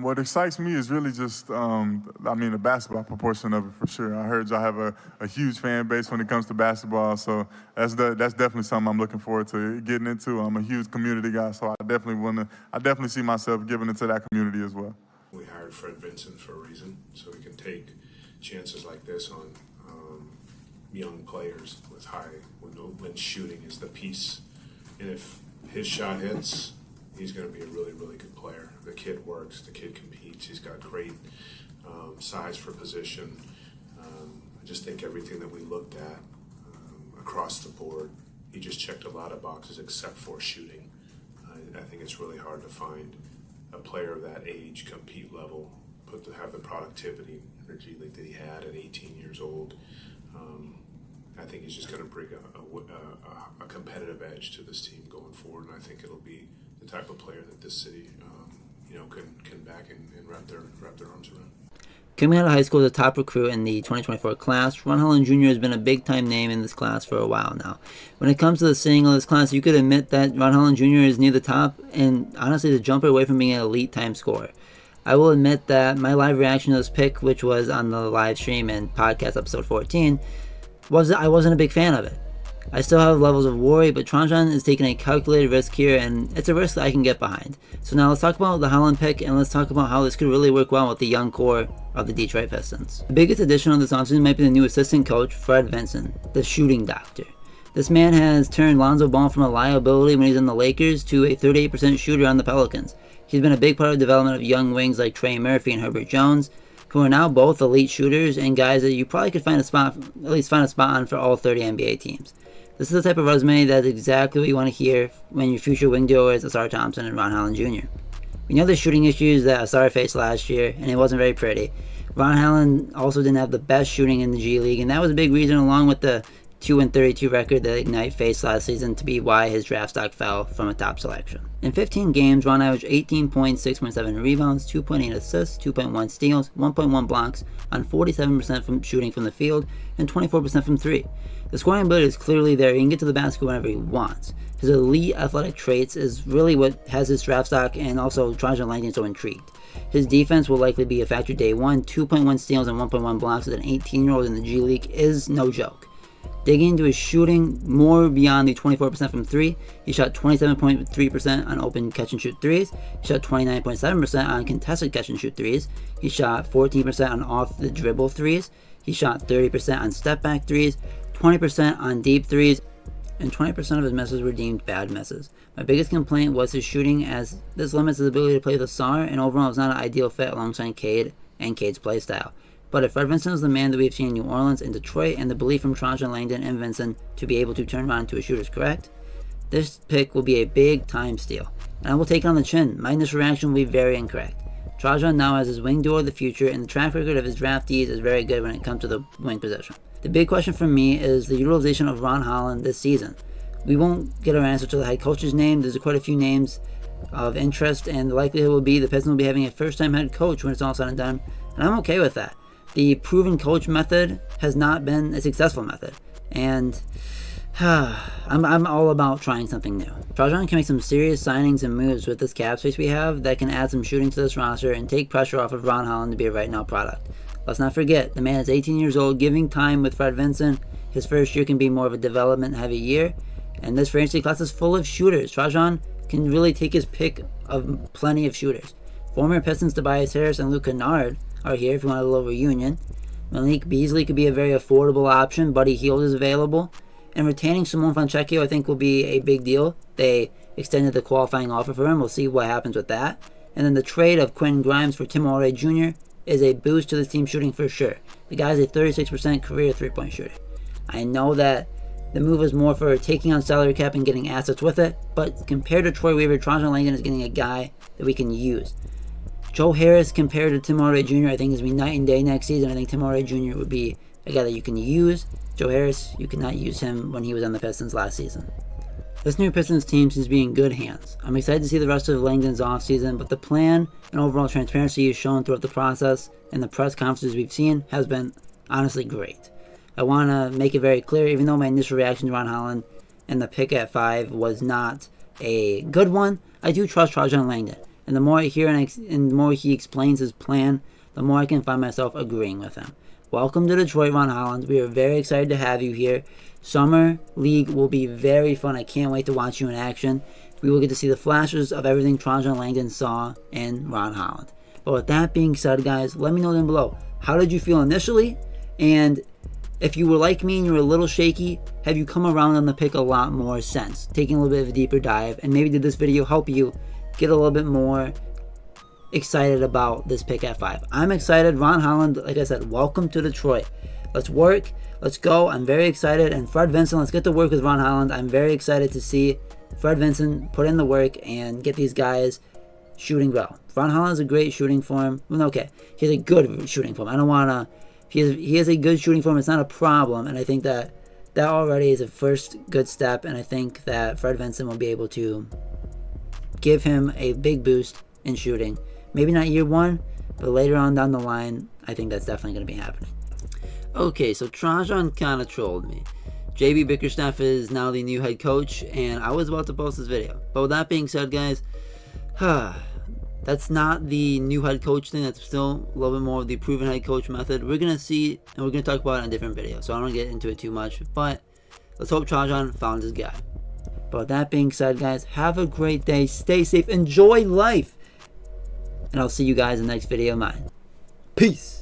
What excites me is really just, the basketball proportion of it for sure. I heard y'all have a huge fan base when it comes to basketball, so that's definitely something I'm looking forward to getting into. I'm a huge community guy, so I definitely see myself giving into that community as well. We hired Fred Vincent for a reason, so we can take chances like this on young players with when shooting is the piece. And if his shot hits, he's going to be a really, really good player. The kid works, the kid competes, he's got great size for position. I just think everything that we looked at across the board, he just checked a lot of boxes except for shooting. I think it's really hard to find a player of that age, compete level, have the productivity in the G League that he had at 18 years old. I think he's just going to bring a competitive edge to this team going forward, and I think it'll be the type of player that this city, can back and wrap their arms around. Coming out of high school as a top recruit in the 2024 class, Ron Holland Jr. has been a big-time name in this class for a while now. When it comes to the sitting of this class, you could admit that Ron Holland Jr. is near the top and honestly the jumper away from being an elite time scorer. I will admit that my live reaction to this pick, which was on the live stream and podcast episode 14, I wasn't a big fan of it. I still have levels of worry, but Trajan is taking a calculated risk here, and it's a risk that I can get behind. So now let's talk about the Holland pick, and let's talk about how this could really work well with the young core of the Detroit Pistons. The biggest addition of this offseason might be the new assistant coach, Fred Vincent, the shooting doctor. This man has turned Lonzo Ball from a liability when he's in the Lakers to a 38% shooter on the Pelicans. He's been a big part of the development of young wings like Trey Murphy and Herbert Jones, who are now both elite shooters and guys that you probably could find a spot on for all 30 NBA teams. This is the type of resume that's exactly what you want to hear when your future wing duo is Asar Thompson and Ron Holland Jr. We know the shooting issues that Asar faced last year, and it wasn't very pretty. Ron Holland also didn't have the best shooting in the G League, and that was a big reason, along with the 2-32 record that Ignite faced last season, to be why his draft stock fell from a top selection. In 15 games, Ron averaged 18 points, 6.7 rebounds, 2.8 assists, 2.1 steals, 1.1 blocks on 47% from shooting from the field and 24% from 3. The scoring ability is clearly there. He can get to the basket whenever he wants. His elite athletic traits is really what has his draft stock and also Trajan Langdon so intrigued. His defense will likely be a factor day one. 2.1 steals and 1.1 blocks as an 18-year-old in the G League is no joke. Digging into his shooting more beyond the 24% from 3, he shot 27.3% on open catch-and-shoot threes. He shot 29.7% on contested catch-and-shoot threes. He shot 14% on off-the-dribble threes. He shot 30% on step-back threes, 20% on deep threes, and 20% of his misses were deemed bad misses. My biggest complaint was his shooting, as this limits his ability to play with Asar, and overall is not an ideal fit alongside Cade and Cade's playstyle. But if Fred Vincent is the man that we've seen in New Orleans and Detroit, and the belief from Trajan Langdon and Vincent to be able to turn around into a shooter is correct, this pick will be a big time steal. And I will take it on the chin. My initial reaction will be very incorrect. Trajan now has his wing duo of the future, and the track record of his draftees is very good when it comes to the wing position. The big question for me is the utilization of Ron Holland this season. We won't get our answer to the head coach's name. There's quite a few names of interest, and the likelihood will be the Pistons will be having a first-time head coach when it's all said and done, and I'm okay with that. The proven coach method has not been a successful method, and I'm all about trying something new. Trajan can make some serious signings and moves with this cap space we have that can add some shooting to this roster and take pressure off of Ron Holland to be a right now product. Let's not forget, the man is 18 years old, giving time with Fred Vincent. His first year can be more of a development-heavy year, and this free agency class is full of shooters. Trajan can really take his pick of plenty of shooters. Former Pistons Tobias Harris and Luke Kennard are here if you want a little reunion. Malik Beasley could be a very affordable option. Buddy Hield is available. And retaining Simone Fontecchio I think will be a big deal. They extended the qualifying offer for him. We'll see what happens with that. And then the trade of Quentin Grimes for Tim Hardaway Jr. is a boost to the team shooting for sure. The guy's a 36% career three-point shooter. I know that the move is more for taking on salary cap and getting assets with it, but compared to Troy Weaver, Trajan Langdon is getting a guy that we can use. Joe Harris compared to Tim Hardaway Jr. I think is going to be night and day next season. I think Tim Hardaway Jr. would be a guy that you can use. Joe Harris, you could not use him when he was on the Pistons last season. This new Pistons team seems to be in good hands. I'm excited to see the rest of Langdon's offseason, but the plan and overall transparency he's shown throughout the process and the press conferences we've seen has been honestly great. I want to make it very clear, even though my initial reaction to Ron Holland and the pick at 5 was not a good one, I do trust Trajan Langdon. And the more I hear and the more he explains his plan, the more I can find myself agreeing with him. Welcome to Detroit, Ron Holland. We are very excited to have you here. Summer League will be very fun. I can't wait to watch you in action. We will get to see the flashes of everything Trajan Langdon saw in Ron Holland. But with that being said, guys, let me know down below. How did you feel initially? And if you were like me and you were a little shaky, have you come around on the pick a lot more since? Taking a little bit of a deeper dive, and maybe did this video help you get a little bit more excited about this pick at 5? I'm excited. Ron Holland, like I said, welcome to Detroit. Let's work. Let's go. I'm very excited. And Fred Vinson, let's get to work with Ron Holland. I'm very excited to see Fred Vinson put in the work and get these guys shooting well. Ron Holland has a great shooting form. Well, okay, he has a good shooting form. I don't want to... He has a good shooting form. It's not a problem. And I think that already is a first good step. And I think that Fred Vinson will be able to give him a big boost in shooting. Maybe not year 1, but later on down the line, I think that's definitely going to be happening. Okay, so Trajan kind of trolled me. JB Bickerstaff is now the new head coach, and I was about to post this video. But with that being said, guys, that's not the new head coach thing. That's still a little bit more of the proven head coach method. We're going to see, and we're going to talk about it in a different video, so I don't want to get into it too much. But let's hope Trajan found his guy. But with that being said, guys, have a great day. Stay safe. Enjoy life. And I'll see you guys in the next video of mine. Peace.